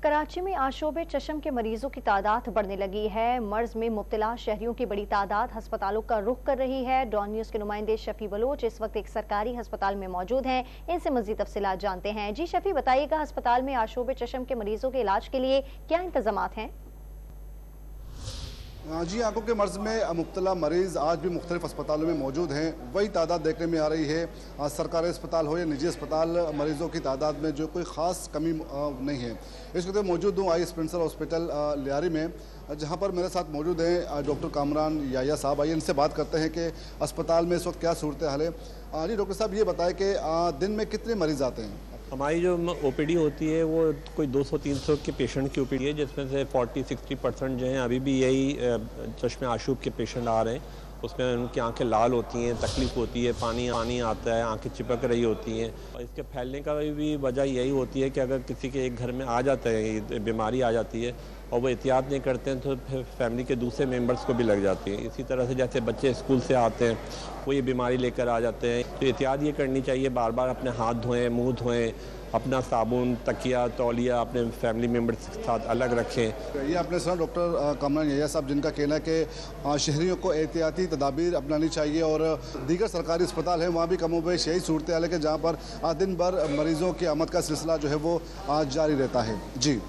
कराची में आशोब चशम के मरीजों की तादाद बढ़ने लगी है। मर्ज में मुब्तला शहरियों की बड़ी तादाद अस्पतालों का रुख कर रही है। डॉन न्यूज के नुमाइंदे शफी बलोच इस वक्त एक सरकारी अस्पताल में मौजूद हैं। इनसे मजीद तफसीलात जानते हैं। जी शफी, बताइएगा, अस्पताल में आशोब चशम के मरीजों के इलाज के लिए क्या इंतजामात हैं? जी, आंखों के मर्ज में मुब्तला मरीज आज भी मुख्तलिफ अस्पतालों में मौजूद हैं। वही तादाद देखने में आ रही है। सरकारी अस्पताल हो या निजी अस्पताल, मरीजों की तादाद में जो कोई ख़ास कमी नहीं है। इस वक्त मौजूद हूँ आई स्पेंसर हॉस्पिटल लियारी में, जहाँ पर मेरे साथ मौजूद हैं डॉक्टर कामरान याया साहब। आइए इनसे बात करते हैं कि अस्पताल में इस वक्त क्या सूरत हाल है। जी डॉक्टर साहब, ये बताएं कि दिन में कितने मरीज़ आते हैं? हमारी जो ओपीडी होती है वो कोई 200-300 के पेशेंट की ओपीडी है, जिसमें से 40-60% जो हैं अभी भी यही चश्मे आशूब के पेशेंट आ रहे हैं। उसमें उनकी आंखें लाल होती हैं, तकलीफ़ होती है, पानी आता है, आंखें चिपक रही होती हैं। और इसके फैलने का भी वजह यही होती है कि अगर किसी के एक घर में आ जाता है, बीमारी आ जाती है और वो एहतियात नहीं करते हैं तो फिर फैमिली के दूसरे मेंबर्स को भी लग जाती है। इसी तरह से जैसे बच्चे स्कूल से आते हैं, वो ये बीमारी लेकर आ जाते हैं। तो एहतियात ये करनी चाहिए, बार बार अपने हाथ धोएं, मुंह धोएं, अपना साबुन, तकिया, तौलिया अपने फैमिली मेम्बर्स के साथ अलग रखें। ये आपने सुना डॉक्टर कामरान याया साहब, जिनका कहना है कि शहरियों को एहतियाती तदाबीर अपनानी चाहिए और दीगर सरकारी अस्पताल हैं वहाँ भी कमोबेश यही सूरत हाल है कि जहाँ पर दिन भर मरीज़ों की आमद का सिलसिला जो है वो जारी रहता है। जी।